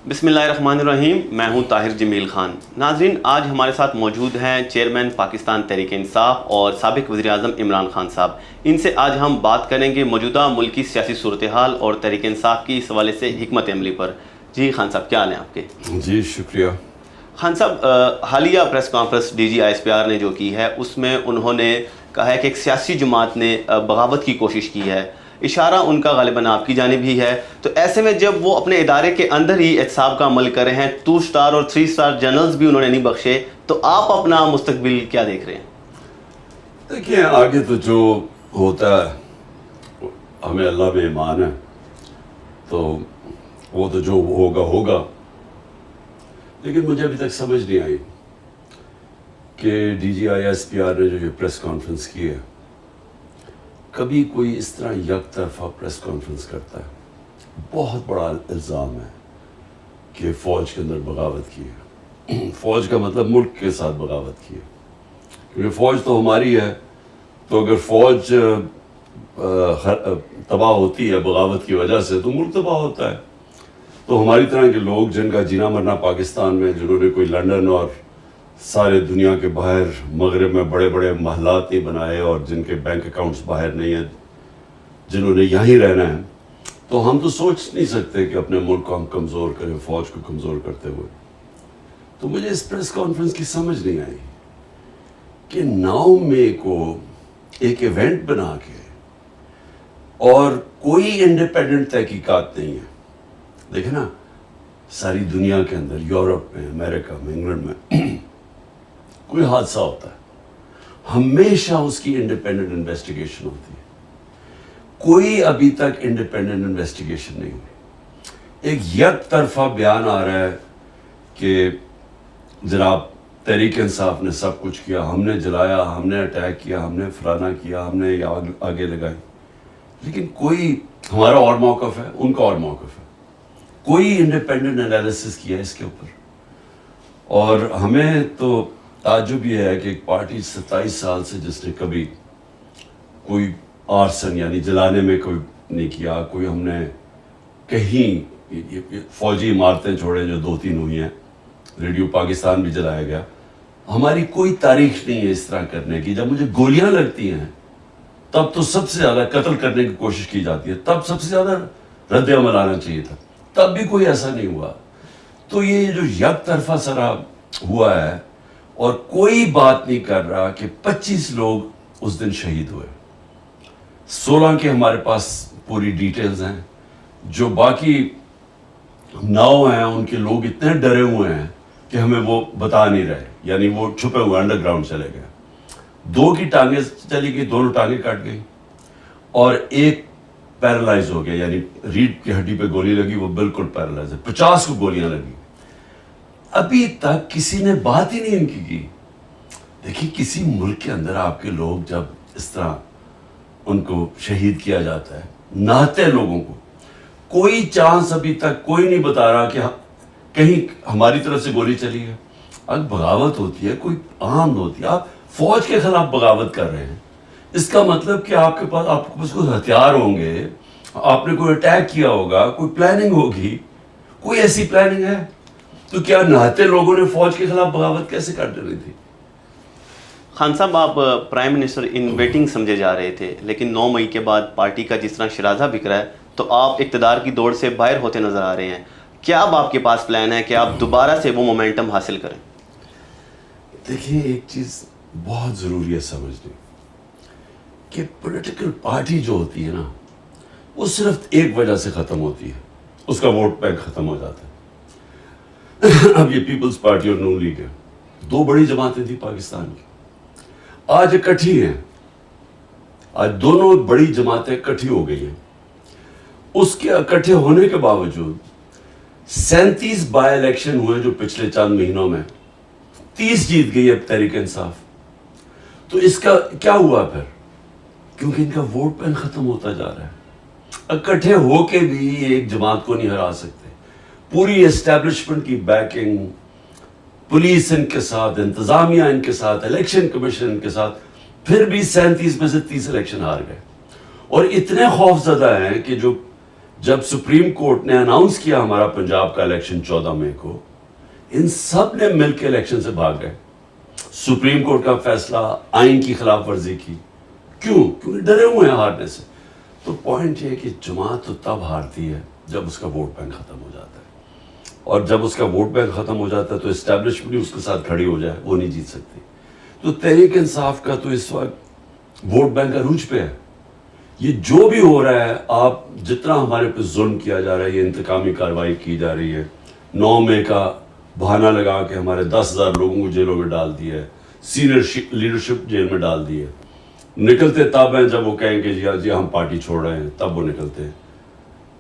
بسم اللہ الرحمن الرحیم. میں ہوں طاہر جمیل خان. ناظرین، آج ہمارے ساتھ موجود ہیں چیئرمین پاکستان تحریک انصاف اور سابق وزیر اعظم عمران خان صاحب. ان سے آج ہم بات کریں گے موجودہ ملکی سیاسی صورتحال اور تحریک انصاف کی اس حوالے سے حکمت عملی پر. جی خان صاحب، کیا حال ہیں آپ کے؟ جی شکریہ. خان صاحب، حالیہ press conference D G I S P R نے جو کی ہے اس میں انہوں نے کہا ہے کہ ایک سیاسی جماعت نے بغاوت کی کوشش کی ہے. اشارہ ان کا غالباً آپ کی جانب ہی ہے. تو ایسے میں جب وہ اپنے ادارے کے اندر ہی احتساب کا عمل کر رہے ہیں، 2 اسٹار اور 3 اسٹار جنرلز بھی انہوں نے نہیں بخشے، تو آپ اپنا مستقبل کیا دیکھ رہے ہیں؟ دیکھیں، آگے تو جو ہوتا ہے ہمیں اللہ میں ایمان ہے، تو وہ تو جو ہوگا. لیکن مجھے ابھی تک سمجھ نہیں آئی کہ D G I S P R نے جو یہ پریس کانفرنس کی ہے، کبھی کوئی اس طرح یک طرفہ پریس کانفرنس کرتا ہے. بہت بڑا الزام ہے کہ فوج کے اندر بغاوت کی ہے. فوج کا مطلب ملک کے ساتھ بغاوت کی ہے، کیونکہ فوج تو ہماری ہے. تو اگر فوج تباہ ہوتی ہے بغاوت کی وجہ سے تو ملک تباہ ہوتا ہے. تو ہماری طرح کے لوگ جن کا جینا مرنا پاکستان میں، جنہوں نے کوئی لنڈن اور سارے دنیا کے باہر مغرب میں بڑے بڑے محلات نہیں بنائے اور جن کے بینک اکاؤنٹس باہر نہیں ہیں، جنہوں نے یہیں رہنا ہے، تو ہم تو سوچ نہیں سکتے کہ اپنے ملک کو ہم کمزور کریں فوج کو کمزور کرتے ہوئے. تو مجھے اس پریس کانفرنس کی سمجھ نہیں آئی کہ 9 مئی کو ایک ایونٹ بنا کے اور کوئی انڈیپینڈنٹ تحقیقات نہیں ہے. دیکھیں نا، ساری دنیا کے اندر، یورپ میں، امریکہ میں، انگلینڈ میں کوئی حادثہ ہوتا ہے، ہمیشہ اس کی انڈیپینڈنٹ انویسٹیگیشن ہوتی ہے. کوئی ابھی تک انڈیپینڈنٹ انویسٹیگیشن نہیں ہوئی. ایک یک طرفہ بیان آ رہا ہے کہ جناب تحریک انصاف نے سب کچھ کیا، ہم نے جلایا، ہم نے اٹیک کیا، ہم نے فلانا کیا، ہم نے آگے لگائی. لیکن کوئی، ہمارا اور موقف ہے، ان کا اور موقف ہے. کوئی انڈیپینڈنٹ انالیسس کیا اس کے اوپر. اور ہمیں تو تعجب یہ ہے کہ ایک پارٹی 27 سال سے جس نے کبھی کوئی آرسن یعنی جلانے میں کوئی نہیں کیا، کوئی ہم نے کہیں فوجی عمارتیں چھوڑیں جو 2-3 ہوئی ہیں، ریڈیو پاکستان بھی جلایا گیا، ہماری کوئی تاریخ نہیں ہے اس طرح کرنے کی. جب مجھے گولیاں لگتی ہیں تب تو سب سے زیادہ قتل کرنے کی کوشش کی جاتی ہے، تب سب سے زیادہ رد عمل آنا چاہیے تھا، تب بھی کوئی ایسا نہیں ہوا. تو یہ جو یک طرفہ سرا ہوا ہے اور کوئی بات نہیں کر رہا کہ 25 لوگ اس دن شہید ہوئے. 16 کے ہمارے پاس پوری ڈیٹیلز ہیں. جو باقی 9 ہیں ان کے لوگ اتنے ڈرے ہوئے ہیں کہ ہمیں وہ بتا نہیں رہے، یعنی وہ چھپے ہوئے انڈر گراؤنڈ چلے گئے. 2 کی ٹانگیں چلی گئی، 2 ٹانگیں کٹ گئی، اور ایک پیرالائز ہو گیا، یعنی ریڑھ کی ہڈی پہ گولی لگی، وہ بالکل پیرالائز ہے. 50 کو گولیاں لگی. ابھی تک کسی نے بات ہی نہیں ان کی. دیکھیے، کسی ملک کے اندر آپ کے لوگ جب اس طرح ان کو شہید کیا جاتا ہے، نہتے لوگوں کو، کوئی چانس ابھی تک کوئی نہیں بتا رہا کہ کہیں ہماری طرف سے گولی چلی ہے. اگر بغاوت ہوتی ہے، کوئی عام ہوتی ہے، آپ فوج کے خلاف بغاوت کر رہے ہیں، اس کا مطلب کہ آپ کے پاس کوئی ہتھیار ہوں گے، آپ نے کوئی اٹیک کیا ہوگا، کوئی پلاننگ ہوگی. کوئی ایسی پلاننگ ہے؟ تو کیا نہتے لوگوں نے فوج کے خلاف بغاوت کیسے کر ڈالی تھی؟ خان صاحب، آپ پرائم منسٹر ان ویٹنگ سمجھے جا رہے تھے، لیکن 9 مئی کے بعد پارٹی کا جس طرح شرازہ بکھ رہا ہے تو آپ اقتدار کی دوڑ سے باہر ہوتے نظر آ رہے ہیں. کیا اب آپ کے پاس پلان ہے کہ آپ دوبارہ سے وہ مومنٹم حاصل کریں؟ دیکھیں، ایک چیز بہت ضروری ہے سمجھنے کہ پولیٹیکل پارٹی جو ہوتی ہے نا، وہ صرف ایک وجہ سے ختم ہوتی ہے، اس کا ووٹ بینک ختم ہو جاتا ہے. اب یہ پیپلز پارٹی اور نون لیگ ہے، 2 بڑی جماعتیں تھیں پاکستان کی، آج اکٹھی ہیں. آج دونوں بڑی جماعتیں اکٹھی ہو گئی ہیں. اس کے اکٹھے ہونے کے باوجود 37 بائی الیکشن ہوئے جو پچھلے چند مہینوں میں، 30 جیت گئی اب تحریک انصاف. تو اس کا کیا ہوا پھر؟ کیونکہ ان کا ووٹ بینک ختم ہوتا جا رہا ہے. اکٹھے ہو کے بھی ایک جماعت کو نہیں ہرا سکتے. پوری اسٹیبلشمنٹ کی بیکنگ، پولیس ان کے ساتھ، انتظامیہ ان کے ساتھ، الیکشن کمیشن ان کے ساتھ، پھر بھی 37 میں سے 30 الیکشن ہار گئے. اور اتنے خوف زدہ ہیں کہ جو جب سپریم کورٹ نے اناؤنس کیا ہمارا پنجاب کا الیکشن 14 مئی کو، ان سب نے مل کے الیکشن سے بھاگ گئے. سپریم کورٹ کا فیصلہ آئین کی خلاف ورزی کی. کیوں؟ کیونکہ ڈرے ہوئے ہیں ہارنے سے. تو پوائنٹ یہ ہے کہ جماعت تو تب ہارتی ہے جب اس کا ووٹ بینک ختم ہو جاتا ہے، اور جب اس کا ووٹ بینک ختم ہو جاتا ہے تو اسٹیبلشمنٹ بھی اس کے ساتھ کھڑی ہو جائے وہ نہیں جیت سکتی. تو تحریک انصاف کا تو اس وقت ووٹ بینک عروج پہ ہے. یہ جو بھی ہو رہا ہے، آپ جتنا ہمارے پہ ظلم کیا جا رہا ہے، یہ انتقامی کارروائی کی جا رہی ہے، 9 مئی کا بہانہ لگا کے ہمارے 10,000 لوگوں کو جیلوں میں ڈال دیا ہے، سینئر لیڈرشپ جیل میں ڈال دی ہے. نکلتے تب ہیں جب وہ کہیں کہ جی ہم پارٹی چھوڑ رہے ہیں، تب وہ نکلتے ہیں.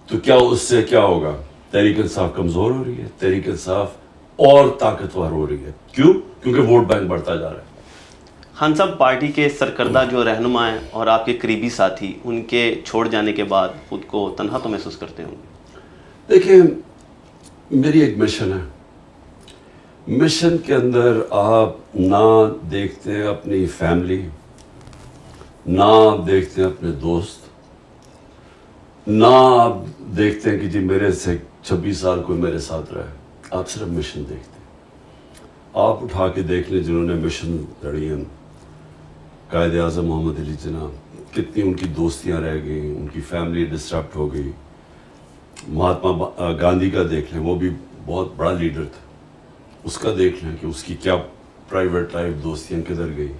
تو کیا اس سے کیا ہوگا؟ تحریک انصاف کمزور ہو رہی ہے، تحریک انصاف اور طاقتور ہو رہی ہے. کیوں؟ کیونکہ ووٹ بینک بڑھتا جا رہا ہے. خان صاحب، پارٹی کے سرکردہ جو رہنما ہیں اور آپ کے قریبی ساتھی، ان کے چھوڑ جانے کے بعد خود کو تنہا تو محسوس کرتے ہوں گے؟ دیکھیں، میری ایک مشن ہے. مشن کے اندر آپ نہ دیکھتے ہیں اپنی فیملی، نہ آپ دیکھتے ہیں اپنے دوست، نہ آپ دیکھتے ہیں کہ جی میرے سے 26 سال کوئی میرے ساتھ رہے. آپ صرف مشن دیکھتے ہیں. آپ اٹھا کے دیکھ لیں جنہوں نے مشن لڑی ہیں، قائد اعظم محمد علی جناح، کتنی ان کی دوستیاں رہ گئیں، ان کی فیملی ڈسٹربٹ ہو گئی. مہاتما گاندھی کا دیکھ لیں، وہ بھی بہت بڑا لیڈر تھا. اس کا دیکھ لیں کہ اس کی کیا پرائیویٹ لائف، دوستیاں کدھر گئی.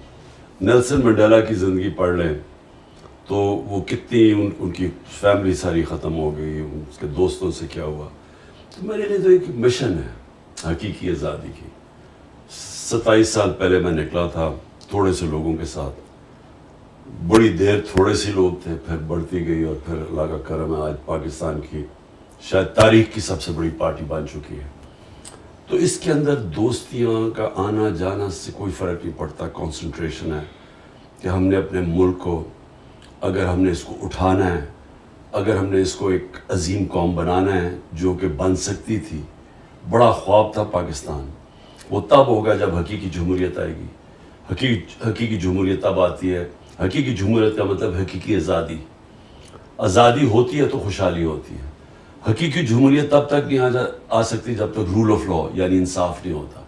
نیلسن منڈیلا کی زندگی پڑھ لیں تو وہ کتنی ان کی فیملی ساری ختم ہو گئی، اس کے دوستوں سے کیا ہوا. تو میرے لیے تو ایک مشن ہے حقیقی آزادی کی. 27 سال پہلے میں نکلا تھا تھوڑے سے لوگوں کے ساتھ، بڑی دیر تھوڑے سے لوگ تھے، پھر بڑھتی گئی، اور پھر اللہ کا کرم ہے آج پاکستان کی شاید تاریخ کی سب سے بڑی پارٹی بن چکی ہے. تو اس کے اندر دوستیاں کا آنا جانا سے کوئی فرق نہیں پڑتا. کنسنٹریشن ہے کہ ہم نے اپنے ملک کو، اگر ہم نے اس کو اٹھانا ہے، اگر ہم نے اس کو ایک عظیم قوم بنانا ہے جو کہ بن سکتی تھی. بڑا خواب تھا پاکستان، وہ تب ہوگا جب حقیقی جمہوریت آئے گی. حقیقی جمہوریت تب آتی ہے. حقیقی جمہوریت کا مطلب حقیقی آزادی. آزادی ہوتی ہے تو خوشحالی ہوتی ہے. حقیقی جمہوریت تب تک نہیں آ سکتی جب تک رول آف لا یعنی انصاف نہیں ہوتا.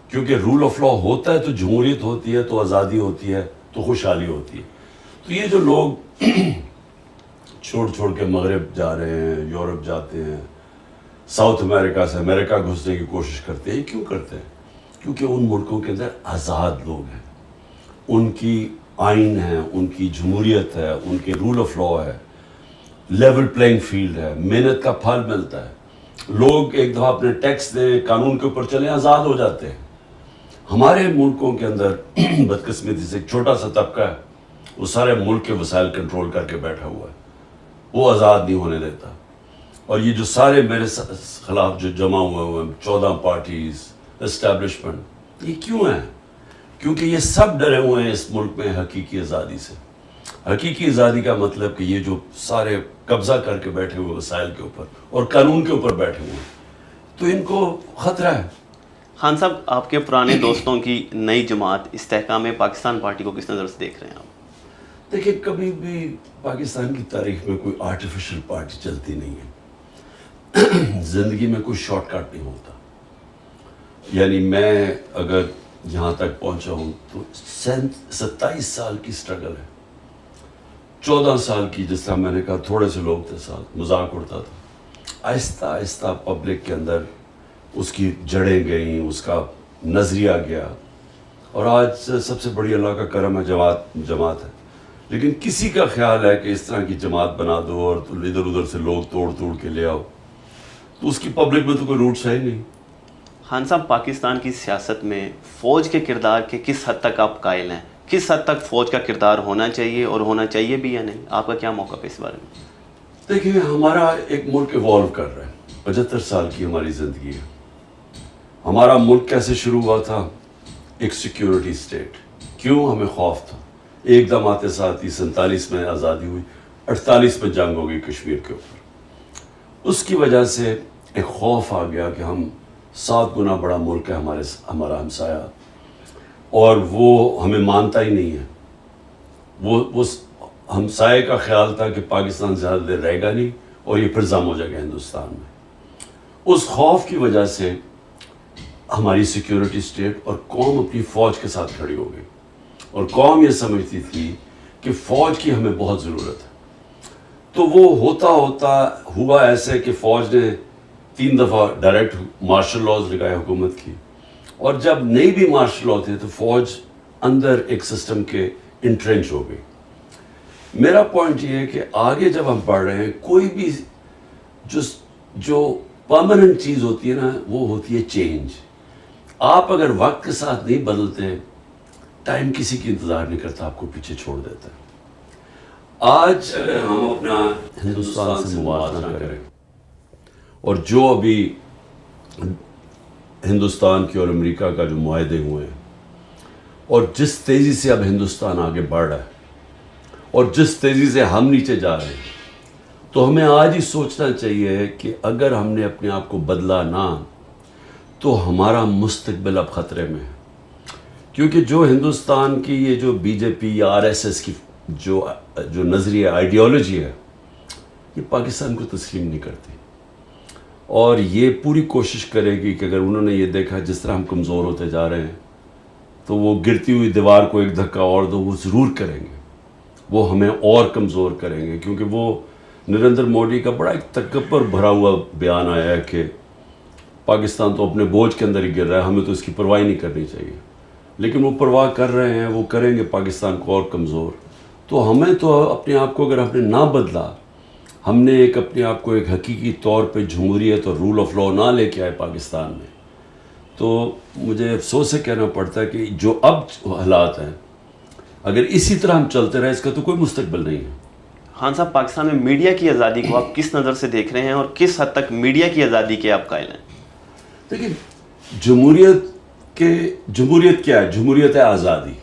کیونکہ رول آف لا ہوتا ہے تو جمہوریت ہوتی ہے، تو آزادی ہوتی ہے، تو خوشحالی ہوتی ہے. تو یہ جو لوگ چھوڑ کے مغرب جا رہے ہیں، یورپ جاتے ہیں، ساؤتھ امریکہ سے امریکہ گھسنے کی کوشش کرتے ہیں، یہ کیوں کرتے ہیں؟ کیونکہ ان ملکوں کے اندر آزاد لوگ ہیں، ان کی آئین ہے، ان کی جمہوریت ہے، ان کے رول آف لا ہے، لیول پلینگ فیلڈ ہے، محنت کا پھل ملتا ہے. لوگ ایک دفعہ اپنے ٹیکس دیں، قانون کے اوپر چلیں، آزاد ہو جاتے ہیں. ہمارے ملکوں کے اندر بدقسمتی سے ایک چھوٹا سا طبقہ ہے، وہ سارے ملک کے وسائل کنٹرول کر کے بیٹھا ہوا ہے، وہ آزاد نہیں ہونے دیتا. اور یہ جو سارے میرے خلاف جو جمع ہوئے ہیں 14 پارٹیز، اسٹیبلشمنٹ، یہ کیوں ہیں؟ کیونکہ یہ سب ڈرے ہوئے ہیں اس ملک میں حقیقی آزادی سے. حقیقی آزادی کا مطلب کہ یہ جو سارے قبضہ کر کے بیٹھے ہوئے وسائل کے اوپر اور قانون کے اوپر بیٹھے ہوئے ہیں، تو ان کو خطرہ ہے. خان صاحب، آپ کے پرانے دوستوں کی نئی جماعت استحکام پاکستان پارٹی کو کس نظر سے دیکھ رہے ہیں آپ؟ دیکھیں، کبھی بھی پاکستان کی تاریخ میں کوئی آرٹیفیشل پارٹی چلتی نہیں ہے. زندگی میں کوئی شارٹ کٹ نہیں ہوتا. یعنی میں اگر یہاں تک پہنچا ہوں تو 27 سال کی سٹرگل ہے. 14 سال کی، جس طرح میں نے کہا تھوڑے سے لوگ تھے ساتھ، مذاق اڑتا تھا. آہستہ آہستہ پبلک کے اندر اس کی جڑیں گئیں، اس کا نظریہ گیا، اور آج سب سے بڑی اللہ کا کرم ہے جماعت ہے. لیکن کسی کا خیال ہے کہ اس طرح کی جماعت بنا دو اور ادھر ادھر سے لوگ توڑ کے لے آؤ، تو اس کی پبلک میں تو کوئی روٹس ہے ہی نہیں. خان صاحب، پاکستان کی سیاست میں فوج کے کردار کے کس حد تک آپ قائل ہیں؟ کس حد تک فوج کا کردار ہونا چاہیے اور ہونا چاہیے بھی یا نہیں؟ آپ کا کیا موقف ہے اس بارے میں؟ دیکھیں، ہمارا ایک ملک ایوالو کر رہا ہے. 75 سال کی ہماری زندگی ہے. ہمارا ملک کیسے شروع ہوا تھا؟ ایک سیکیورٹی اسٹیٹ. کیوں؟ ہمیں خوف تھا. ایک دم آتے ساتھ ہی 47 میں آزادی ہوئی، 48 میں جنگ ہو گئی کشمیر کے اوپر. اس کی وجہ سے ایک خوف آ گیا کہ ہم 7 گنا بڑا ملک ہے ہمارا ہمسایہ، اور وہ ہمیں مانتا ہی نہیں ہے. وہ ہمسائے کا خیال تھا کہ پاکستان زیادہ دیر رہے گا نہیں، اور یہ پھر ضم ہو جائے گا ہندوستان میں. اس خوف کی وجہ سے ہماری سیکیورٹی اسٹیٹ اور قوم اپنی فوج کے ساتھ کھڑی ہو گئی, اور قوم یہ سمجھتی تھی کہ فوج کی ہمیں بہت ضرورت ہے. تو وہ ہوتا ہوا ایسے کہ فوج نے 3 دفعہ ڈائریکٹ مارشل لاز لگائے حکومت کی, اور جب نہیں بھی مارشل لا تھے تو فوج اندر ایک سسٹم کے انٹرنچ ہو گئی. میرا پوائنٹ یہ ہے کہ آگے جب ہم پڑھ رہے ہیں, کوئی بھی جو پرماننٹ چیز ہوتی ہے نا, وہ ہوتی ہے چینج. آپ اگر وقت کے ساتھ نہیں بدلتے, ٹائم کسی کی انتظار نہیں کرتا, آپ کو پیچھے چھوڑ دیتا ہے. آج اگر ہم اپنا ہندوستان سے موازنہ کریں, اور جو ابھی ہندوستان کی اور امریکہ کا جو معاہدے ہوئے ہیں, اور جس تیزی سے اب ہندوستان آگے بڑھ رہا ہے, اور جس تیزی سے ہم نیچے جا رہے ہیں, تو ہمیں آج ہی سوچنا چاہیے کہ اگر ہم نے اپنے آپ کو بدلا نہ, تو ہمارا مستقبل اب خطرے میں ہے. کیونکہ جو ہندوستان کی یہ جو بی جے پی یا RSS کی جو نظریہ آئیڈیالوجی ہے, یہ پاکستان کو تسلیم نہیں کرتی, اور یہ پوری کوشش کرے گی کہ اگر انہوں نے یہ دیکھا جس طرح ہم کمزور ہوتے جا رہے ہیں, تو وہ گرتی ہوئی دیوار کو ایک دھکا اور دو, وہ ضرور کریں گے. وہ ہمیں اور کمزور کریں گے, کیونکہ وہ نریندر مودی کا بڑا ایک تکبر بھرا ہوا بیان آیا ہے کہ پاکستان تو اپنے بوجھ کے اندر ہی گر رہا ہے, ہمیں تو اس کی پرواہ نہیں کرنی چاہیے. لیکن وہ پرواہ کر رہے ہیں, وہ کریں گے پاکستان کو اور کمزور. تو ہمیں تو اپنے آپ کو اگر ہم نے نہ بدلا, ہم نے ایک اپنے آپ کو ایک حقیقی طور پہ جمہوریت اور رول آف لا نہ لے کے آئے پاکستان میں, تو مجھے افسوس سے کہنا پڑتا ہے کہ جو اب حالات ہیں, اگر اسی طرح ہم چلتے رہے, اس کا تو کوئی مستقبل نہیں ہے. خان صاحب, پاکستان میں میڈیا کی آزادی کو آپ کس نظر سے دیکھ رہے ہیں, اور کس حد تک میڈیا کی آزادی کے آپ قائل ہیں؟ دیکھیں, جمہوریت کیا ہے؟ جمہوریت ہے آزادی.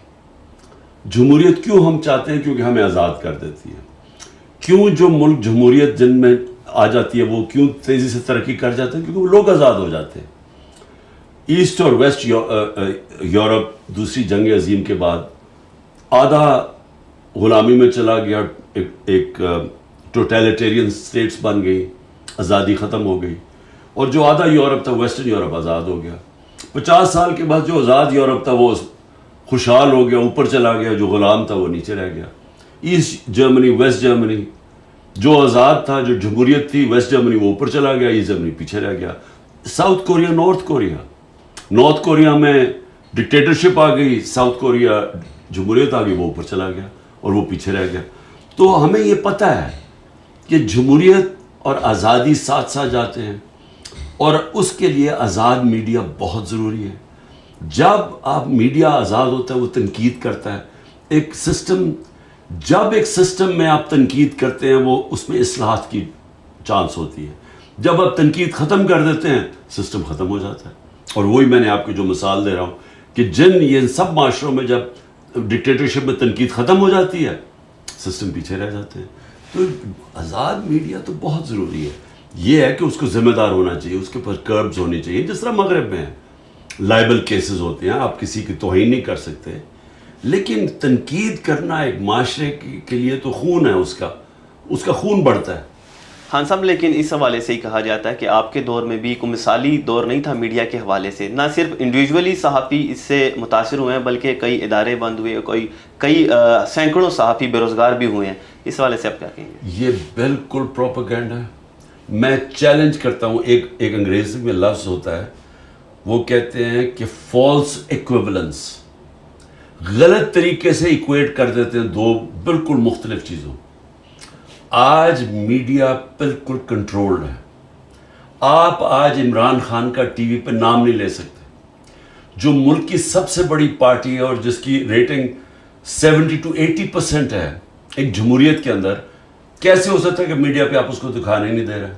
جمہوریت کیوں ہم چاہتے ہیں؟ کیونکہ ہمیں آزاد کر دیتی ہے. کیوں جو ملک جمہوریت جن میں آ جاتی ہے وہ کیوں تیزی سے ترقی کر جاتے ہیں؟ کیونکہ وہ لوگ آزاد ہو جاتے ہیں. ایسٹ اور ویسٹ یورپ دوسری جنگ عظیم کے بعد آدھا غلامی میں چلا گیا, ایک ٹوٹیلیٹیرین سٹیٹس بن گئی, آزادی ختم ہو گئی. اور جو آدھا یورپ تھا, ویسٹرن یورپ, آزاد ہو گیا. 50 سال کے بعد جو آزاد یورپ تھا وہ خوشحال ہو گیا, اوپر چلا گیا. جو غلام تھا وہ نیچے رہ گیا. ایسٹ جرمنی, ویسٹ جرمنی, جو آزاد تھا, جو جمہوریت تھی, ویسٹ جرمنی وہ اوپر چلا گیا, ایسٹ جرمنی پیچھے رہ گیا. ساؤتھ کوریا, نارتھ کوریا میں ڈکٹیٹرشپ آ گئی, ساؤتھ کوریا جمہوریت آ گئی, وہ اوپر چلا گیا اور وہ پیچھے رہ گیا. تو ہمیں یہ پتہ ہے کہ جمہوریت اور آزادی ساتھ ساتھ جاتے ہیں, اور اس کے لیے آزاد میڈیا بہت ضروری ہے. جب آپ میڈیا آزاد ہوتا ہے, وہ تنقید کرتا ہے. ایک سسٹم, جب ایک سسٹم میں آپ تنقید کرتے ہیں, وہ اس میں اصلاحات کی چانس ہوتی ہے. جب آپ تنقید ختم کر دیتے ہیں, سسٹم ختم ہو جاتا ہے. اور وہی میں نے آپ کو جو مثال دے رہا ہوں کہ یہ سب معاشروں میں جب ڈکٹیٹرشپ میں تنقید ختم ہو جاتی ہے, سسٹم پیچھے رہ جاتے ہیں. تو آزاد میڈیا تو بہت ضروری ہے. یہ ہے کہ اس کو ذمہ دار ہونا چاہیے, اس کے اوپر کربز ہونی چاہیے. جس طرح مغرب میں لائبل کیسز ہوتے ہیں, آپ کسی کی توہین نہیں کر سکتے, لیکن تنقید کرنا ایک معاشرے کے لیے تو خون ہے, اس کا خون بڑھتا ہے. خان صاحب, لیکن اس حوالے سے ہی کہا جاتا ہے کہ آپ کے دور میں بھی کوئی مثالی دور نہیں تھا میڈیا کے حوالے سے. نہ صرف انڈیویجولی صحافی اس سے متاثر ہوئے ہیں, بلکہ کئی ادارے بند ہوئے, کئی سینکڑوں صحافی بے روزگار بھی ہوئے ہیں. اس حوالے سے آپ کیا کہیں گے؟ یہ بالکل پروپیگنڈا ہے. میں چیلنج کرتا ہوں, ایک انگریزی میں لفظ ہوتا ہے, وہ کہتے ہیں کہ فالس ایکویولنس. غلط طریقے سے ایکویٹ کر دیتے ہیں دو بالکل مختلف چیزوں. آج میڈیا بالکل کنٹرولڈ ہے. آپ آج عمران خان کا ٹی وی پہ نام نہیں لے سکتے, جو ملک کی سب سے بڑی پارٹی ہے اور جس کی ریٹنگ 70 to 80% ہے ایک جمہوریت کے اندر. کیسے ہو سکتا ہے کہ میڈیا پہ آپ اس کو دکھانے نہیں دے رہے؟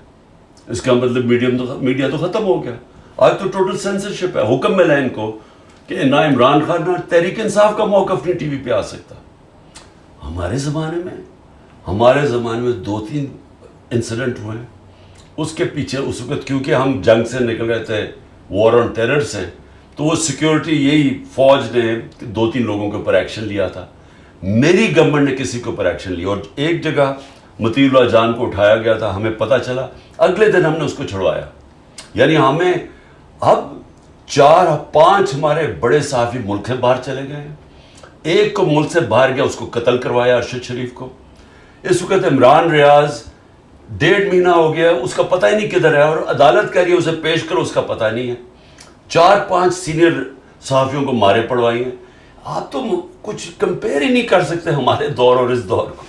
اس کا مطلب میڈیا تو ختم ہو گیا. آج تو ٹوٹل سینسرشپ ہے. حکم ملا ان کو کہ نہ عمران خان نہ تحریک انصاف کا موقف نہیں ٹی وی پہ آ سکتا. ہمارے زمانے میں 2-3 انسیڈنٹ ہوئے. اس کے پیچھے اس وقت کیونکہ ہم جنگ سے نکل گئے تھے, وار آن ٹیرر سے, تو وہ سیکیورٹی یہی فوج نے 2-3 لوگوں کے اوپر ایکشن لیا تھا. میری گورنمنٹ نے کسی کے اوپر ایکشن لیا, اور ایک جگہ مطیع اللہ جان کو اٹھایا گیا تھا, ہمیں پتہ چلا, اگلے دن ہم نے اس کو چھڑوایا. یعنی ہمیں اب 4-5 ہمارے بڑے صحافی ملک سے باہر چلے گئے ہیں. ایک کو ملک سے باہر گیا, اس کو قتل کروایا, ارشد شریف کو. اس وقت عمران ریاض 1.5 مہینہ ہو گیا, اس کا پتہ ہی نہیں کدھر ہے, اور عدالت کہہ رہی ہے اسے پیش کرو, اس کا پتہ نہیں ہے. 4-5 سینئر صحافیوں کو مارے پڑوائی ہیں. آپ تو کچھ کمپیئر ہی نہیں کر سکتے ہمارے دور اور اس دور کو.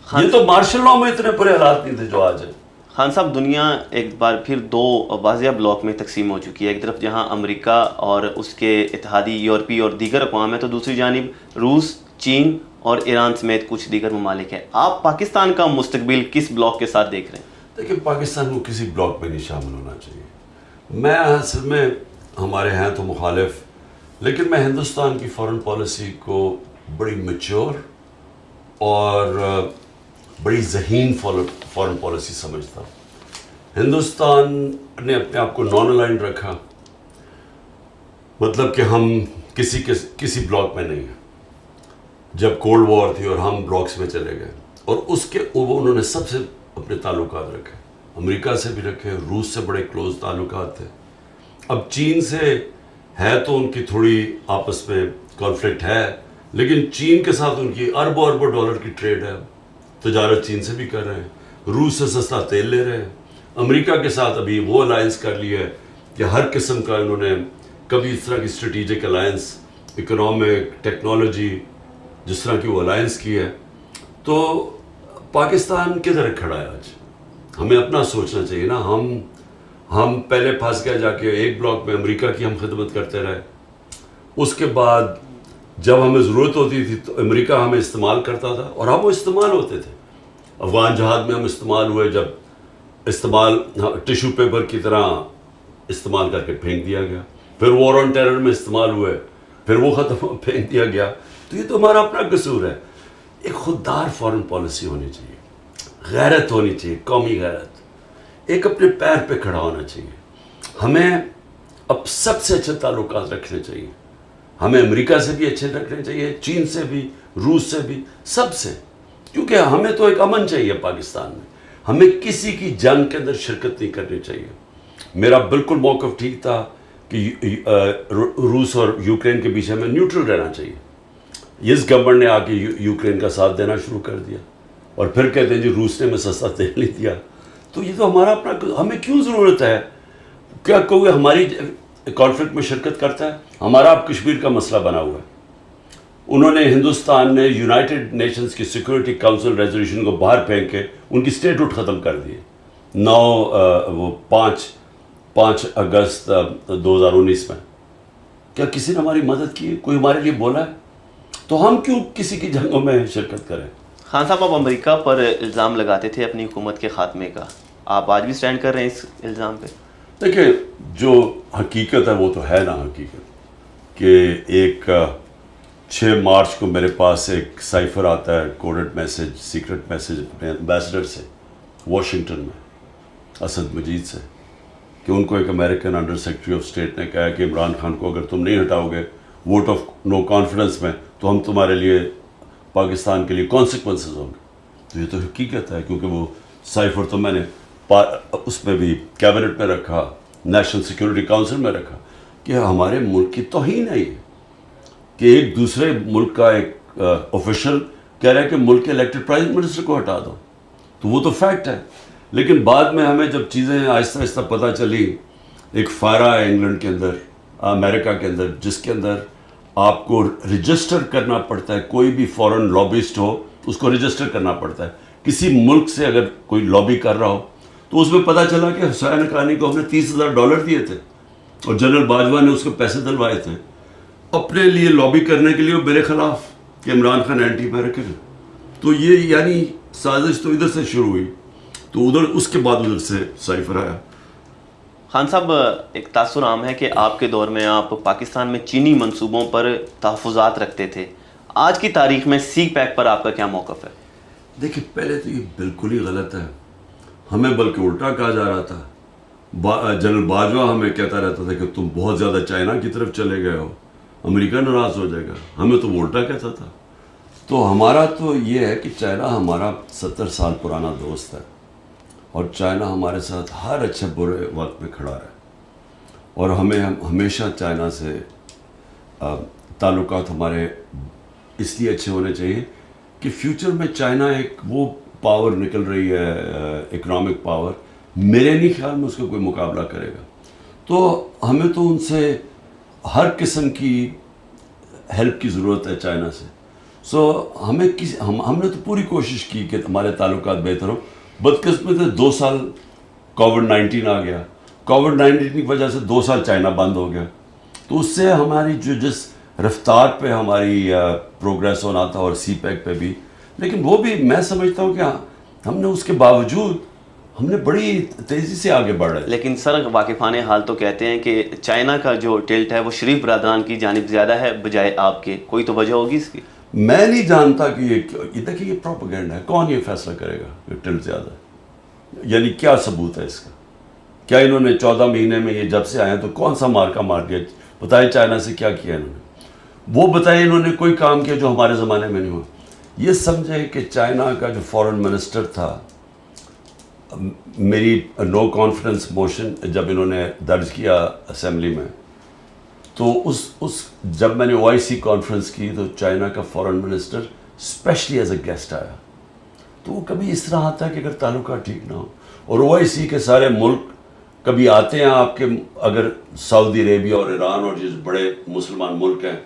یہ تو مارشل لاء میں اتنے برے حالات نہیں تھے جو آج ہیں. خان صاحب, دنیا ایک بار پھر 2 واضح بلاک میں تقسیم ہو چکی ہے. ایک طرف جہاں امریکہ اور اس کے اتحادی یورپی اور دیگر اقوام ہیں, تو دوسری جانب روس, چین اور ایران سمیت کچھ دیگر ممالک ہیں. آپ پاکستان کا مستقبل کس بلاک کے ساتھ دیکھ رہے ہیں؟ دیکھیں, پاکستان کو کسی بلاک میں نہیں شامل ہونا چاہیے. میں اصل میں, ہمارے ہیں تو مخالف, لیکن میں ہندوستان کی فارن پالیسی کو بڑی میچور اور بڑی ذہین فارن پالیسی سمجھتا ہوں. ہندوستان نے اپنے آپ کو نان الائنڈ رکھا, مطلب کہ ہم کسی بلاک میں نہیں ہیں. جب کولڈ وار تھی اور ہم بلاکس میں چلے گئے, اور اس کے انہوں نے سب سے اپنے تعلقات رکھے, امریکہ سے بھی رکھے, روس سے بڑے کلوز تعلقات تھے. اب چین سے ہے تو ان کی تھوڑی آپس میں کانفلکٹ ہے, لیکن چین کے ساتھ ان کی اربوں ڈالر کی ٹریڈ ہے, تجارت چین سے بھی کر رہے ہیں. روس سے سستا تیل لے رہے ہیں. امریکہ کے ساتھ ابھی وہ الائنس کر لی ہے کہ ہر قسم کا انہوں نے کبھی اس طرح کی اسٹریٹجک الائنس, اکنامک, ٹیکنالوجی, جس طرح کی وہ الائنس کی ہے. تو پاکستان کدھر کھڑا ہے آج؟ ہمیں اپنا سوچنا چاہیے نا. ہم پہلے پھنس گئے جا کے ایک بلاک میں, امریکہ کی ہم خدمت کرتے رہے. اس کے بعد جب ہمیں ضرورت ہوتی تھی تو امریکہ ہمیں استعمال کرتا تھا, اور ہم وہ استعمال ہوتے تھے. افغان جہاد میں ہم استعمال ہوئے, جب ٹیشو پیپر کی طرح استعمال کر کے پھینک دیا گیا. پھر وار آن ٹیرر میں استعمال ہوئے, پھر وہ ختم پھینک دیا گیا. تو یہ تو ہمارا اپنا قصور ہے. ایک خوددار فارن پالیسی ہونی چاہیے, غیرت ہونی چاہیے, قومی غیرت, ایک اپنے پیر پہ کھڑا ہونا چاہیے. ہمیں اب سب سے اچھے تعلقات رکھنے چاہیے. ہمیں امریکہ سے بھی اچھے رکھنے چاہیے, چین سے بھی, روس سے بھی, سب سے. کیونکہ ہمیں تو ایک امن چاہیے پاکستان میں. ہمیں کسی کی جنگ کے اندر شرکت نہیں کرنی چاہیے. میرا بالکل موقف ٹھیک تھا کہ روس اور یوکرین کے بیچ ہمیں نیوٹرل رہنا چاہیے. اس گورنمنٹ نے آ کے یوکرین کا ساتھ دینا شروع کر دیا, اور پھر کہتے ہیں جی روس نے ہمیں سستا تیل نہیں دیا. تو یہ تو ہمارا اپنا, ہمیں کیوں ضرورت ہے؟ کیا کوئی ہماری کانفلکٹ میں شرکت کرتا ہے؟ ہمارا اب کشمیر کا مسئلہ بنا ہوا ہے. انہوں نے, ہندوستان نے یونائٹڈ نیشنز کی سیکورٹی کاؤنسل ریزولوشن کو باہر پھینک کے ان کی اسٹیٹوٹ ختم کر دیے. 5 اگست 2019 میں. کیا کسی نے ہماری مدد کی ہے؟ کوئی ہمارے لیے بولا ہے؟ تو ہم کیوں کسی کی جنگوں میں شرکت کریں؟ خان صاحب, آپ امریکہ پر الزام لگاتے تھے اپنی حکومت کے خاتمے کا, آپ آج بھی سٹینڈ کر رہے ہیں اس الزام پہ؟ دیکھیں, جو حقیقت ہے وہ تو ہے نا حقیقت, کہ ایک 6 مارچ کو میرے پاس ایک سائفر آتا ہے, کوڈڈ میسج, سیکرٹ میسج اپنے ایمبیسڈر سے واشنگٹن میں, اسد مجید سے, کہ ان کو ایک American under secretary of state نے کہا کہ عمران خان کو اگر تم نہیں ہٹاؤ گے ووٹ آف نو کانفیڈنس میں, تو ہم تمہارے لیے, پاکستان کے لیے کانسیکوینسز ہوں گے. تو یہ تو حقیقت ہے, کیونکہ وہ سائفر تو میں نے اس میں بھی کیبنٹ میں رکھا, نیشنل سیکورٹی کاؤنسل میں رکھا, کہ ہمارے ملک کی توہین ہے یہ, کہ ایک دوسرے ملک کا ایک آفیشل کہہ رہا ہے کہ ملک کے الیکٹڈ پرائم منسٹر کو ہٹا دو. تو وہ تو فیکٹ ہے. لیکن بعد میں ہمیں جب چیزیں آہستہ آہستہ پتہ چلی, ایک فائرہ ہے انگلینڈ کے اندر, امریکہ کے اندر, جس کے اندر آپ کو رجسٹر کرنا پڑتا ہے. کوئی بھی فورن لابسٹ ہو اس کو رجسٹر کرنا پڑتا ہے. کسی ملک سے اگر کوئی لابی کر رہا ہو تو اس میں پتہ چلا کہ حسین حقانی کو ہم نے $30,000 دیے تھے, اور جنرل باجوہ نے اس کو پیسے دلوائے تھے اپنے لیے لابی کرنے کے لیے میرے خلاف, کہ عمران خان اینٹی امریکن ہے. تو یہ یعنی سازش تو ادھر سے شروع ہوئی, تو ادھر اس کے بعد ادھر سے سائفر آیا. خان صاحب, ایک تاثر عام ہے کہ آپ کے دور میں آپ پاکستان میں چینی منصوبوں پر تحفظات رکھتے تھے. آج کی تاریخ میں سی پیک پر آپ کا کیا موقف ہے؟ دیکھیں, پہلے تو یہ بالکل ہی غلط ہے. ہمیں بلکہ الٹا کہا جا رہا تھا. جنرل باجوہ ہمیں کہتا رہتا تھا کہ تم بہت زیادہ چائنا کی طرف چلے گئے ہو, امریکہ ناراض ہو جائے گا. ہمیں تو وہ الٹا کہتا تھا. تو ہمارا تو یہ ہے کہ چائنا ہمارا 70 سال پرانا دوست ہے، اور چائنا ہمارے ساتھ ہر اچھے برے وقت میں کھڑا ہے، اور ہمیں ہمیشہ چائنا سے تعلقات ہمارے اس لیے اچھے ہونے چاہیے کہ فیوچر میں چائنا ایک وہ پاور نکل رہی ہے، اکنامک پاور، میرے نہیں خیال میں اس کا کوئی مقابلہ کرے گا. تو ہمیں تو ان سے ہر قسم کی ہیلپ کی ضرورت ہے چائنا سے. سو ہمیں ہم نے تو پوری کوشش کی کہ ہمارے تعلقات بہتر ہوں. بدقسمت 2 سال کووڈ-19 آ گیا، کووڈ-19 کی وجہ سے 2 سال چائنا بند ہو گیا. تو اس سے ہماری جس رفتار پہ ہماری پروگریس ہونا تھا، اور سی پیک پہ بھی، لیکن وہ بھی میں سمجھتا ہوں کہ ہم نے اس کے باوجود ہم نے بڑی تیزی سے آگے بڑھ رہے. لیکن سر واقفان حال تو کہتے ہیں کہ چائنا کا جو ٹلٹ ہے وہ شریف برادران کی جانب زیادہ ہے بجائے آپ کے. کوئی تو وجہ ہوگی اس کی؟ میں نہیں جانتا کہ یہ دیکھیں یہ پروپیگنڈا ہے. کون یہ فیصلہ کرے گا کہ ٹلٹ زیادہ ہے؟ یعنی کیا ثبوت ہے اس کا؟ کیا انہوں نے 14 مہینے میں یہ جب سے آئے ہیں تو کون سا مارکا مار دیا؟ بتائے چائنا سے کیا کیا انہوں نے؟ وہ بتائے انہوں نے کوئی کام کیا جو ہمارے زمانے میں نہیں ہوا. یہ سمجھے کہ چائنا کا جو فورن منسٹر تھا، میری نو کانفیڈنس موشن جب انہوں نے درج کیا اسمبلی میں، تو اس جب میں نے OIC کانفرنس کی تو چائنا کا foreign minister specially as a guest آیا. تو وہ کبھی اس طرح آتا ہے کہ اگر تعلقات ٹھیک نہ ہو، اور OIC کے سارے ملک کبھی آتے ہیں آپ کے، اگر سعودی عربیہ اور ایران اور جس بڑے مسلمان ملک ہیں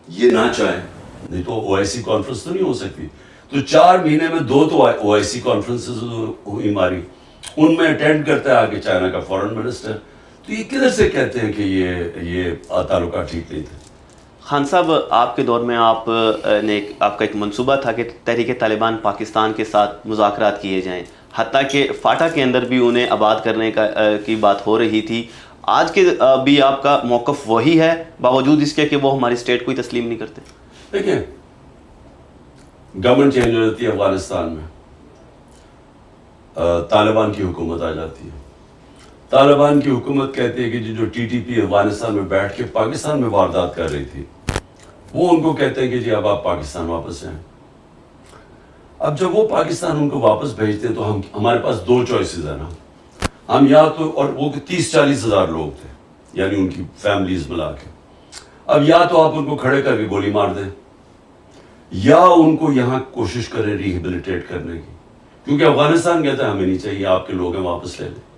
یہ نہ چاہیں، نہیں تو OIC کانفرنس تو نہیں ہو سکتی. تو 4 مہینے میں 2 تو OIC کانفرنسز ہوئی ہماری، ان میں اٹینڈ کرتا ہے آگے چائنا کا فورن منسٹر. تو یہ کدھر سے کہتے ہیں کہ یہ تعلقات ٹھیک نہیں تھے؟ خان صاحب، آپ کے دور میں آپ کا ایک منصوبہ تھا کہ تحریک طالبان پاکستان کے ساتھ مذاکرات کیے جائیں، حتیٰ کہ فاٹا کے اندر بھی انہیں آباد کرنے کی بات ہو رہی تھی. آج کے بھی آپ کا موقف وہی ہے باوجود اس کے کہ وہ ہماری اسٹیٹ کو ہی تسلیم نہیں کرتے؟ دیکھیں، گورنمنٹ چینج ہو جاتی ہے افغانستان میں، طالبان کی حکومت آ جاتی ہے. طالبان کی حکومت کہتی ہے کہ جو TTP افغانستان میں بیٹھ کے پاکستان میں واردات کر رہی تھی، وہ ان کو کہتے ہیں کہ جی اب آپ پاکستان واپس جائیں. اب جب وہ پاکستان ان کو واپس بھیجتے ہیں تو ہمارے پاس 2 چوائسز ہیں نا. ہم یا تو، اور وہ 30-40 ہزار لوگ تھے یعنی ان کی فیملیز ملا کے، اب یا تو آپ ان کو کھڑے کر کے گولی مار دیں، یا ان کو یہاں کوشش کریں ریہیبلیٹیٹ کرنے کی، کیونکہ افغانستان کہتا ہے ہمیں نہیں چاہیے، آپ کے لوگ ہیں واپس لے لیں.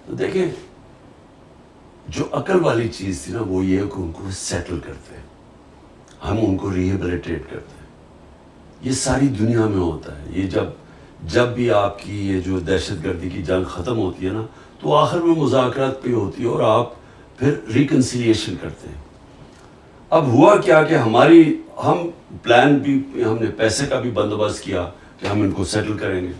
تو دیکھیں، جو عقل والی چیز تھی نا وہ یہ ہے کہ ان کو سیٹل کرتے ہیں، ہم ان کو ریہیبلیٹیٹ کرتے ہیں. یہ ساری دنیا میں ہوتا ہے. یہ جب بھی آپ کی یہ جو دہشت گردی کی جنگ ختم ہوتی ہے نا تو آخر میں مذاکرات پہ ہوتی ہے اور آپ پھر ریکنسیلیشن کرتے ہیں. اب ہوا کیا کہ ہم پلان بھی، ہم نے پیسے کا بھی بندوبست کیا کہ ہم ان کو سیٹل کریں گے.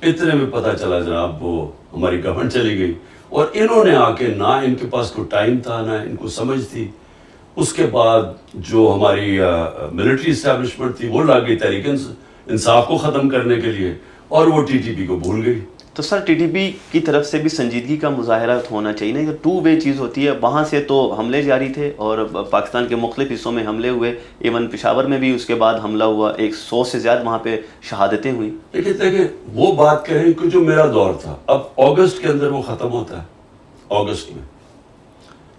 اتنے میں پتہ چلا جناب وہ ہماری گورنمنٹ چلی گئی، اور انہوں نے آ کے نہ ان کے پاس کوئی ٹائم تھا نہ ان کو سمجھ تھی. اس کے بعد جو ہماری ملٹری اسٹیبلشمنٹ تھی وہ لا گئی تحریک انصاف کو ختم کرنے کے لیے، اور وہ TTP کو بھول گئی. تو سر TTP کی طرف سے بھی سنجیدگی کا مظاہرہ ہونا چاہیے نا. یہ 2 وے چیز ہوتی ہے. وہاں سے تو حملے جاری تھے اور پاکستان کے مختلف حصوں میں حملے ہوئے، ایون پشاور میں بھی اس کے بعد حملہ ہوا، 100 سے زیادہ وہاں پہ شہادتیں ہوئیں. دیکھیں وہ بات کہیں کہ جو میرا دور تھا، اب اگست کے اندر وہ ختم ہوتا ہے. اگست میں،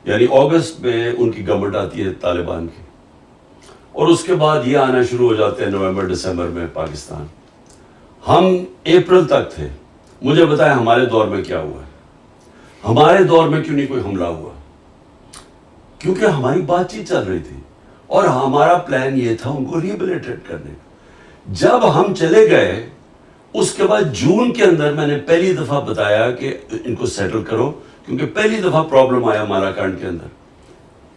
یعنی اگست میں ان کی گورنمنٹ آتی ہے طالبان کی، اور اس کے بعد یہ آنا شروع ہو جاتے ہیں نومبر دسمبر میں پاکستان. ہم اپریل تک تھے. مجھے بتائیں ہمارے دور میں کیا ہوا ہے؟ ہمارے دور میں کیوں نہیں کوئی حملہ ہوا؟ کیونکہ ہماری بات چیت چل رہی تھی اور ہمارا پلان یہ تھا ان کو ریہیبلیٹیٹ کرنے کا. جب ہم چلے گئے اس کے بعد جون کے اندر میں نے پہلی دفعہ بتایا کہ ان کو سیٹل کرو، کیونکہ پہلی دفعہ پرابلم آیا ہمارا کانڈ کے اندر.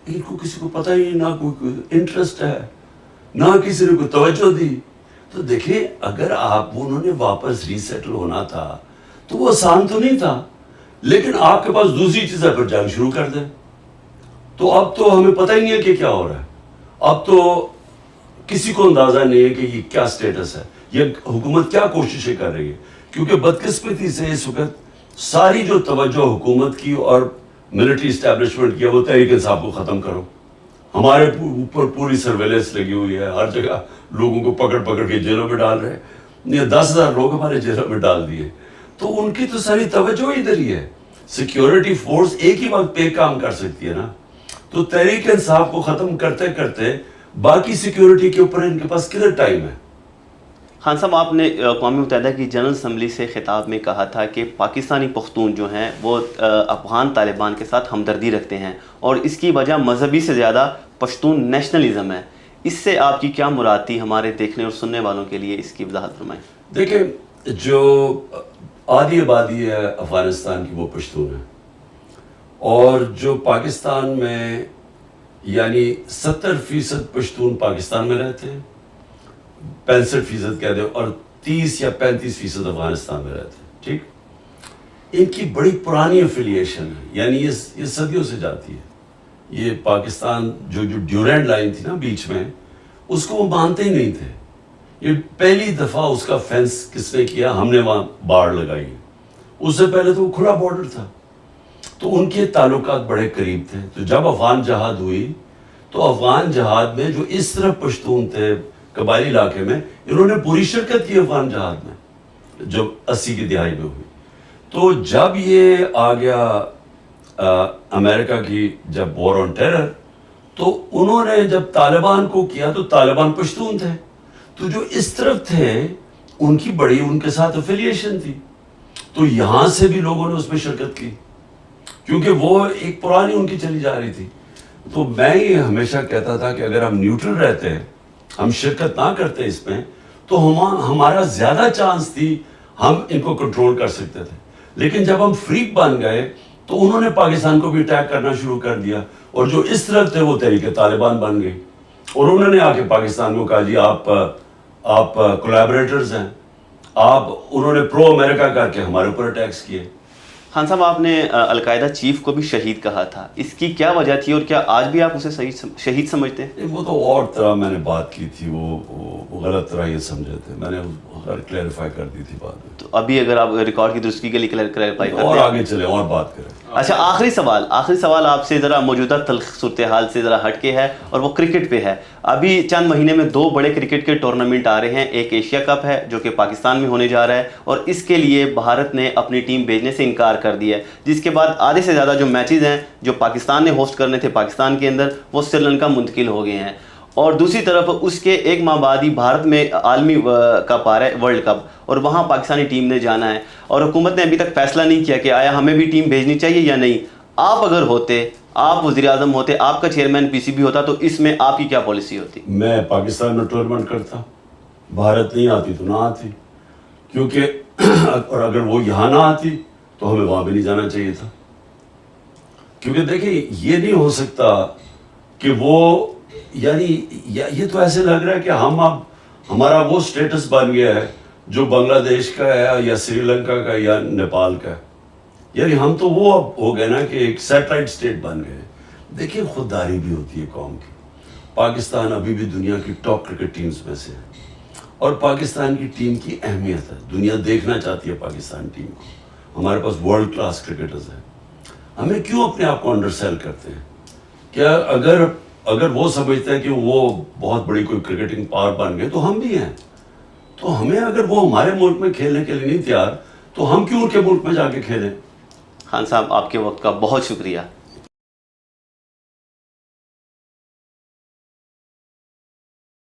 ان کو کسی کو پتہ ہی نہ کوئی انٹرسٹ ہے، نہ کسی نے کوئی توجہ دی. تو دیکھیں اگر انہوں نے واپس ری سیٹل ہونا تھا تو وہ آسان تو نہیں تھا، لیکن آپ کے پاس دوسری چیز ہے پھر جنگ شروع کر دیں. تو اب تو ہمیں پتہ ہی نہیں ہے کہ کیا ہو رہا ہے. اب تو کسی کو اندازہ نہیں ہے کہ یہ کیا سٹیٹس ہے، یہ حکومت کیا کوششیں کر رہی ہے. کیونکہ بدقسمتی سے اس وقت ساری جو توجہ حکومت کی اور ملٹری اسٹیبلشمنٹ کی وہ تحریک انصاف کو ختم کرو. ہمارے اوپر پوری سرویلنس لگی ہوئی ہے، ہر جگہ لوگوں کو پکڑ پکڑ کے جیلوں میں ڈال رہے ہیں، یہ 10,000 لوگ ہمارے جیلوں میں ڈال دیے. تو ان کی تو ساری توجہ ادھر ہی ہے. سیکیورٹی فورس ایک ہی وقت پہ کام کر سکتی ہے نا. تو تحریک انصاف کو ختم کرتے کرتے باقی سیکیورٹی کے اوپر ان کے پاس کدھر ٹائم ہے. خان صاحب، آپ نے اقوام متحدہ کی جنرل اسمبلی سے خطاب میں کہا تھا کہ پاکستانی پختون جو ہیں وہ افغان طالبان کے ساتھ ہمدردی رکھتے ہیں اور اس کی وجہ مذہبی سے زیادہ پشتون نیشنلزم ہے. اس سے آپ کی کیا مراد تھی؟ ہمارے دیکھنے اور سننے والوں کے لیے اس کی وضاحت فرمائیں. دیکھیں، جو آدھی آبادی ہے افغانستان کی وہ پشتون ہے، اور جو پاکستان میں یعنی 70% پشتون پاکستان میں رہتے ہیں، 65% کہہ دیں، اور 30 یا 35% افغانستان میں رہتے ہیں. ٹھیک، ان کی بڑی پرانی افیلیشن ہے، یعنی یہ صدیوں سے جاتی ہے. یہ پاکستان جو ڈیورینڈ لائن تھی نا بیچ میں، اس کو وہ مانتے ہی نہیں تھے. یہ پہلی دفعہ اس کا فینس کس نے کیا؟ ہم نے وہاں باڑ لگائی. اس سے پہلے تو وہ کھلا بارڈر تھا. تو ان کے تعلقات بڑے قریب تھے. تو جب افغان جہاد ہوئی تو افغان جہاد میں جو اس طرف پشتون تھے قبائلی علاقے میں، انہوں نے پوری شرکت کی افغان جہاد میں جو 80 کی دہائی میں ہوئی. تو جب یہ آ گیا امریکہ کی جب وار آن ٹیرر، تو انہوں نے جب طالبان کو کیا تو طالبان پشتون تھے. تو جو اس طرف تھے ان کی بڑی ان کے ساتھ افیلیشن تھی. تو یہاں سے بھی لوگوں نے اس میں شرکت کی کیونکہ وہ ایک پرانی ان کی چلی جا رہی تھی. تو میں یہ ہمیشہ کہتا تھا کہ اگر ہم نیوٹرل رہتے ہیں، ہم شرکت نہ کرتے اس میں، تو ہمارا زیادہ چانس تھی ہم ان کو کنٹرول کر سکتے تھے. لیکن جب ہم فریق بن گئے تو انہوں نے پاکستان کو بھی اٹیک کرنا شروع کر دیا، اور جو اس طرف تھے وہ تحریک طالبان بن گئی، اور انہوں نے آ کے پاکستان کو کہا جی آپ کولیبریٹرز ہیں، انہوں نے پرو امریکہ کر کے ہمارے اوپر اٹیکس کیے. خان صاحب، آپ نے القاعدہ چیف کو بھی شہید کہا تھا، اس کی کیا وجہ تھی اور کیا آج بھی آپ اسے شہید سمجھتے ہیں؟ وہ تو اور طرح میں نے بات کی تھی، وہ غلط طرح یہ سمجھے تھے. میں نے کلیریفائی کر دی تھی بعد میں. تو ابھی اگر آپ ریکارڈ کی درستگی کے لیے کلیریفائی کرتے ہیں اور آگے چلیں اور بات کریں. اچھا، آخری سوال آپ سے ذرا موجودہ تلخ صورتحال سے ذرا ہٹ کے ہے، اور وہ کرکٹ پہ ہے. ابھی چند مہینے میں 2 بڑے کرکٹ کے ٹورنامنٹ آ رہے ہیں. ایک ایشیا کپ ہے جو کہ پاکستان میں ہونے جا رہا ہے، اور اس کے لیے بھارت نے اپنی ٹیم بھیجنے سے انکار کر دیا ہے، جس کے بعد آدھے سے زیادہ جو میچز ہیں جو پاکستان نے ہوسٹ کرنے تھے پاکستان کے اندر، وہ سری لنکا منتقل ہو گئے ہیں. اور دوسری طرف اس کے ایک ماہ بعد ہی بھارت میں عالمی کپ آ رہا ہے، ورلڈ کپ، اور وہاں پاکستانی ٹیم نے جانا ہے، اور حکومت نے ابھی تک فیصلہ نہیں کیا کہ آیا ہمیں بھی ٹیم بھیجنی چاہیے یا نہیں. آپ اگر ہوتے، آپ وزیر اعظم ہوتے، آپ کا چیئرمین پی سی بی ہوتا، تو اس میں آپ کی کیا پالیسی ہوتی؟ میں پاکستان میں ٹورنامنٹ کرتا، بھارت نہیں آتی تو نہ آتی، کیونکہ اور اگر وہ یہاں نہ آتی تو ہمیں وہاں بھی نہیں جانا چاہیے تھا. کیونکہ دیکھیں یہ نہیں ہو سکتا کہ وہ یعنی یہ تو ایسے لگ رہا ہے کہ ہم اب ہمارا وہ سٹیٹس بن گیا ہے جو بنگلہ دیش کا ہے یا سری لنکا کا یا نیپال کا ہے. یعنی ہم تو وہ اب ہو گئے نا کہ ایک سیٹلائٹ سٹیٹ بن گئے. دیکھیں خودداری بھی ہوتی ہے قوم کی. پاکستان ابھی بھی دنیا کی ٹاپ کرکٹ ٹیمز میں سے ہے، اور پاکستان کی ٹیم کی اہمیت ہے، دنیا دیکھنا چاہتی ہے پاکستان ٹیم کو. ہمارے پاس ورلڈ کلاس کرکٹرز ہیں. ہمیں کیوں اپنے آپ کو انڈر سیل کرتے ہیں؟ کیا اگر وہ سمجھتے ہیں کہ وہ بہت بڑی کوئی کرکٹنگ پاور بن گئے تو ہم بھی ہیں. تو ہمیں اگر وہ ہمارے ملک میں کھیلنے کے لیے نہیں تیار تو ہم کیوں ان کے ملک میں جا کے کھیلیں؟ خان صاحب، آپ کے وقت کا بہت شکریہ.